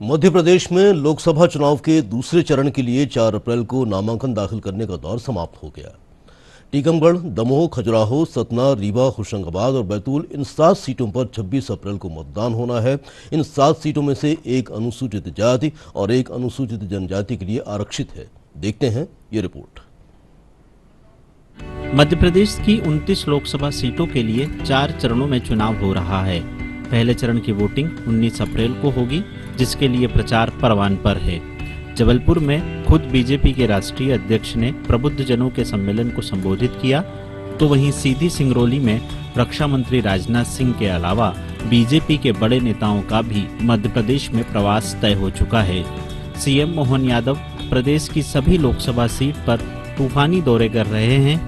मध्य प्रदेश में लोकसभा चुनाव के दूसरे चरण के लिए 4 अप्रैल को नामांकन दाखिल करने का दौर समाप्त हो गया। टीकमगढ़, दमोह, खजुराहो, सतना, रीवा, होशंगाबाद और बैतूल इन 7 सीटों पर 26 अप्रैल को मतदान होना है। इन 7 सीटों में से एक अनुसूचित जाति और एक अनुसूचित जनजाति के लिए आरक्षित है। देखते हैं ये रिपोर्ट। मध्य प्रदेश की 29 लोकसभा सीटों के लिए 4 चरणों में चुनाव हो रहा है। पहले चरण की वोटिंग 19 अप्रैल को होगी, जिसके लिए प्रचार परवान पर है। जबलपुर में खुद बीजेपी के राष्ट्रीय अध्यक्ष ने प्रबुद्धजनों के सम्मेलन को संबोधित किया, तो वहीं सीधी सिंगरौली में रक्षा मंत्री राजनाथ सिंह के अलावा बीजेपी के बड़े नेताओं का भी मध्य प्रदेश में प्रवास तय हो चुका है। सीएम मोहन यादव प्रदेश की सभी लोकसभा सीट पर तूफानी दौरे कर रहे हैं।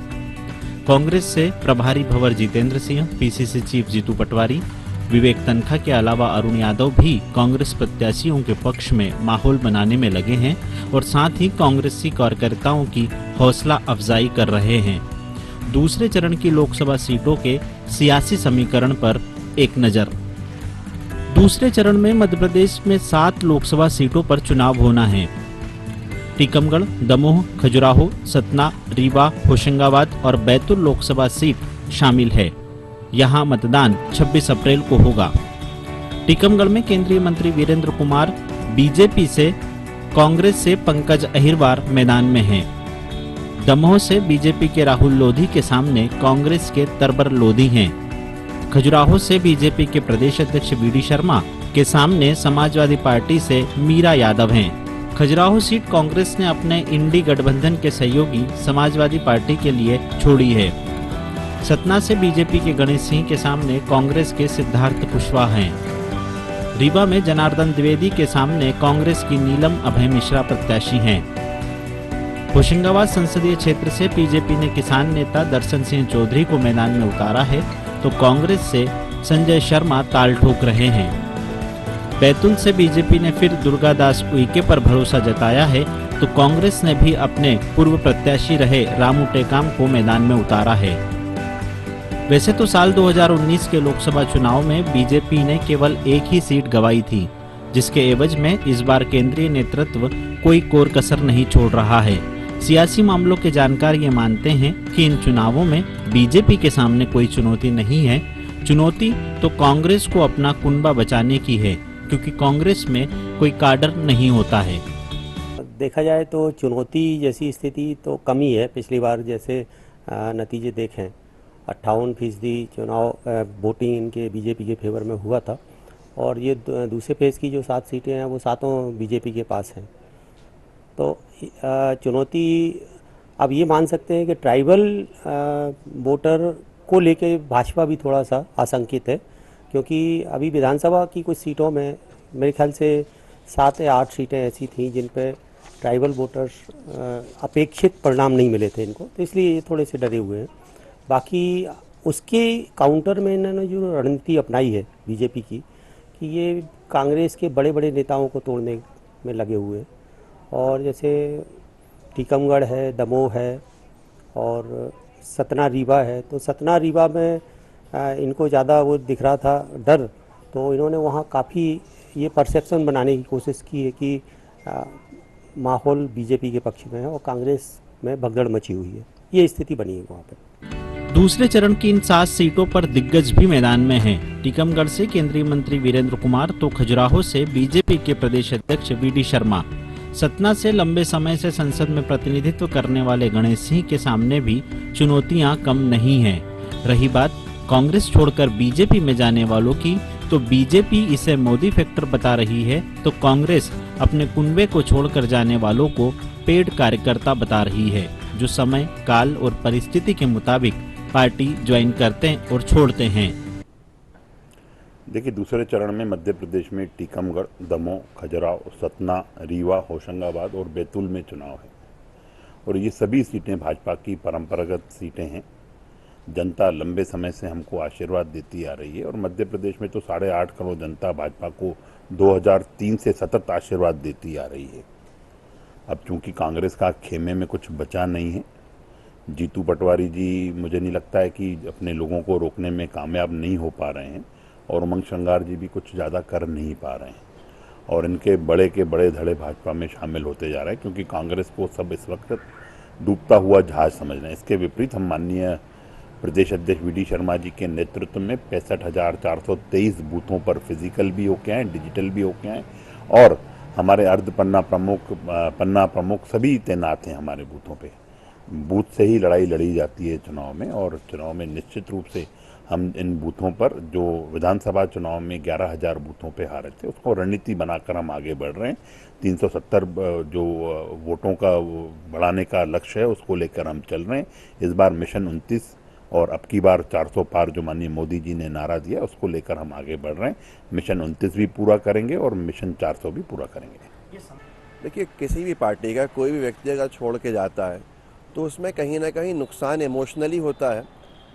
कांग्रेस से प्रभारी भंवर जितेंद्र सिंह, पीसीसी चीफ जीतू पटवारी, विवेक तनखा के अलावा अरुण यादव भी कांग्रेस प्रत्याशियों के पक्ष में माहौल बनाने में लगे हैं और साथ ही कांग्रेसी कार्यकर्ताओं की हौसला अफजाई कर रहे हैं। दूसरे चरण की लोकसभा सीटों के सियासी समीकरण पर एक नजर। दूसरे चरण में मध्य प्रदेश में 7 लोकसभा सीटों पर चुनाव होना है। टीकमगढ़, दमोह, खजुराहो, सतना, रीवा, होशंगाबाद और बैतूल लोकसभा सीट शामिल है। यहाँ मतदान 26 अप्रैल को होगा। टीकमगढ़ में केंद्रीय मंत्री वीरेंद्र कुमार बीजेपी से, कांग्रेस से पंकज अहिरवार मैदान में हैं। दमोह से बीजेपी के राहुल लोधी के सामने कांग्रेस के तरबर लोधी हैं। खजुराहो से बीजेपी के प्रदेश अध्यक्ष वीडी शर्मा के सामने समाजवादी पार्टी से मीरा यादव हैं। खजुराहो सीट कांग्रेस ने अपने इंडी गठबंधन के सहयोगी समाजवादी पार्टी के लिए छोड़ी है। सतना से बीजेपी के गणेश सिंह के सामने कांग्रेस के सिद्धार्थ कुशवाहा हैं। रीवा में जनार्दन द्विवेदी के सामने कांग्रेस की नीलम अभय मिश्रा प्रत्याशी हैं। होशंगाबाद संसदीय क्षेत्र से बीजेपी ने किसान नेता दर्शन सिंह चौधरी को मैदान में उतारा है, तो कांग्रेस से संजय शर्मा ताल ठोक रहे हैं। बैतूल से बीजेपी ने फिर दुर्गादास उइके पर भरोसा जताया है, तो कांग्रेस ने भी अपने पूर्व प्रत्याशी रहे रामू टेकाम को मैदान में उतारा है। वैसे तो साल 2019 के लोकसभा चुनाव में बीजेपी ने केवल एक ही सीट गंवाई थी, जिसके एवज में इस बार केंद्रीय नेतृत्व कोई कोर कसर नहीं छोड़ रहा है। सियासी मामलों के जानकार ये मानते हैं कि इन चुनावों में बीजेपी के सामने कोई चुनौती नहीं है। चुनौती तो कांग्रेस को अपना कुनबा बचाने की है, क्योंकि कांग्रेस में कोई काडर नहीं होता है। देखा जाए तो चुनौती जैसी स्थिति तो कम ही है। पिछली बार जैसे नतीजे देखें, 58% चुनाव वोटिंग इनके बीजेपी के फेवर में हुआ था, और ये दूसरे फेज़ की जो 7 सीटें हैं वो सातों बीजेपी के पास हैं। तो चुनौती अब ये मान सकते हैं कि ट्राइबल वोटर को लेके भाजपा भी थोड़ा सा आशंकित है, क्योंकि अभी विधानसभा की कुछ सीटों में मेरे ख्याल से 7 या 8 सीटें ऐसी थीं जिन पे ट्राइबल वोटर्स अपेक्षित परिणाम नहीं मिले थे इनको, तो इसलिए ये थोड़े से डरे हुए हैं। बाकी उसके काउंटर में इन्होंने जो रणनीति अपनाई है बीजेपी की, कि ये कांग्रेस के बड़े बड़े नेताओं को तोड़ने में लगे हुए हैं। और जैसे टीकमगढ़ है, दमोह है और सतना रीवा है, तो सतना रीवा में इनको ज़्यादा वो दिख रहा था डर, तो इन्होंने वहाँ काफ़ी ये परसेप्शन बनाने की कोशिश की है कि माहौल बीजेपी के पक्ष में है और कांग्रेस में भगदड़ मची हुई है। ये स्थिति बनी है वहाँ पर। दूसरे चरण की इन 7 सीटों पर दिग्गज भी मैदान में हैं। टीकमगढ़ से केंद्रीय मंत्री वीरेंद्र कुमार, तो खजुराहो से बीजेपी के प्रदेश अध्यक्ष वीडी शर्मा, सतना से लंबे समय से संसद में प्रतिनिधित्व करने वाले गणेश सिंह के सामने भी चुनौतियां कम नहीं हैं। रही बात कांग्रेस छोड़कर बीजेपी में जाने वालों की, तो बीजेपी इसे मोदी फैक्टर बता रही है, तो कांग्रेस अपने कुनबे को छोड़कर जाने वालों को पेड कार्यकर्ता बता रही है, जो समय, काल और परिस्थिति के मुताबिक पार्टी ज्वाइन करते और छोड़ते हैं। देखिए, दूसरे चरण में मध्य प्रदेश में टीकमगढ़, दमोह, खजुराहो, सतना, रीवा, होशंगाबाद और बैतूल में चुनाव है, और ये सभी सीटें भाजपा की परंपरागत सीटें हैं। जनता लंबे समय से हमको आशीर्वाद देती आ रही है, और मध्य प्रदेश में तो 8.5 करोड़ जनता भाजपा को 2003 से सतत आशीर्वाद देती आ रही है। अब चूंकि कांग्रेस का खेमे में कुछ बचा नहीं है, जीतू पटवारी जी मुझे नहीं लगता है कि अपने लोगों को रोकने में कामयाब नहीं हो पा रहे हैं, और उमंग श्रृंगार जी भी कुछ ज़्यादा कर नहीं पा रहे हैं। और इनके बड़े के बड़े धड़े भाजपा में शामिल होते जा रहे हैं, क्योंकि कांग्रेस को सब इस वक्त डूबता हुआ जहाज समझ रहे हैं। इसके विपरीत हम माननीय प्रदेश अध्यक्ष वी डी शर्मा जी के नेतृत्व में 65,423 बूथों पर फिजिकल भी होके आए, डिजिटल भी होके आए, और हमारे अर्ध पन्ना प्रमुख सभी तैनात हैं हमारे बूथों पे। बूथ से ही लड़ाई लड़ी जाती है चुनाव में, और चुनाव में निश्चित रूप से हम इन बूथों पर, जो विधानसभा चुनाव में 11,000 बूथों पे हारे थे, उसको रणनीति बनाकर हम आगे बढ़ रहे हैं। 370 जो वोटों का बढ़ाने का लक्ष्य है उसको लेकर हम चल रहे हैं। इस बार मिशन 29 और अब की बार 400 पार जो माननीय मोदी जी ने नारा दिया उसको लेकर हम आगे बढ़ रहे हैं। मिशन 29 भी पूरा करेंगे और मिशन 400 भी पूरा करेंगे। देखिए, किसी भी पार्टी का कोई भी व्यक्ति अगर छोड़ के जाता है तो उसमें कहीं ना कहीं नुकसान इमोशनली होता है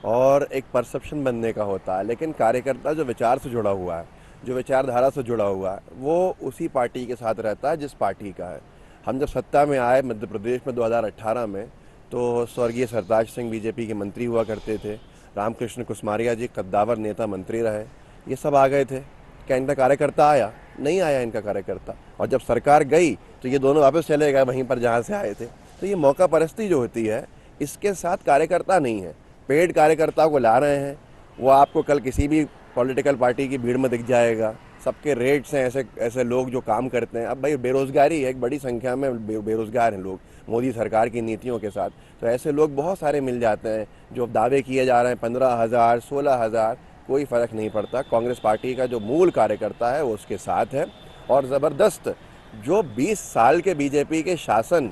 और एक परसेप्शन बनने का होता है, लेकिन कार्यकर्ता जो विचार से जुड़ा हुआ है, जो विचारधारा से जुड़ा हुआ है, वो उसी पार्टी के साथ रहता है जिस पार्टी का है। हम जब सत्ता में आए मध्य प्रदेश में 2018 में, तो स्वर्गीय सरताज सिंह बीजेपी के मंत्री हुआ करते थे, रामकृष्ण कुसमारिया जी कद्दावर नेता मंत्री रहे, ये सब आ गए थे। क्या इनका कार्यकर्ता आया? नहीं आया इनका कार्यकर्ता। और जब सरकार गई तो ये दोनों वापस चले गए वहीं पर जहाँ से आए थे। तो ये मौका परस्ती जो होती है, इसके साथ कार्यकर्ता नहीं है, पेड कार्यकर्ताओं को ला रहे हैं। वो आपको कल किसी भी पॉलिटिकल पार्टी की भीड़ में दिख जाएगा। सबके रेट्स हैं, ऐसे लोग जो काम करते हैं। अब भाई बेरोजगारी है, एक बड़ी संख्या में बेरोजगार हैं लोग मोदी सरकार की नीतियों के साथ। तो ऐसे लोग बहुत सारे मिल जाते हैं जो दावे किए जा रहे हैं 15,000 16,000, कोई फ़र्क नहीं पड़ता। कांग्रेस पार्टी का जो मूल कार्यकर्ता है वो उसके साथ है। और ज़बरदस्त जो 20 साल के बीजेपी के शासन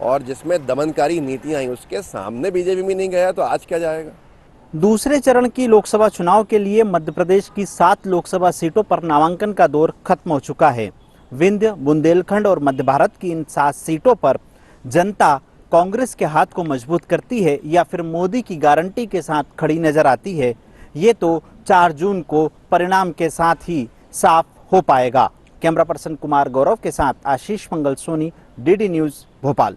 और जिसमें दमनकारी नीतियाँ आई, उसके सामने बीजेपी में नहीं गया तो आज क्या जाएगा। दूसरे चरण की लोकसभा चुनाव के लिए मध्य प्रदेश की 7 लोकसभा सीटों पर नामांकन का दौर खत्म हो चुका है। विंध्य, बुंदेलखंड और मध्य भारत की इन 7 सीटों पर जनता कांग्रेस के हाथ को मजबूत करती है या फिर मोदी की गारंटी के साथ खड़ी नजर आती है, ये तो 4 जून को परिणाम के साथ ही साफ हो पाएगा। कैमरा पर्सन कुमार गौरव के साथ आशीष मंगल सोनी, डीडी न्यूज़, भोपाल।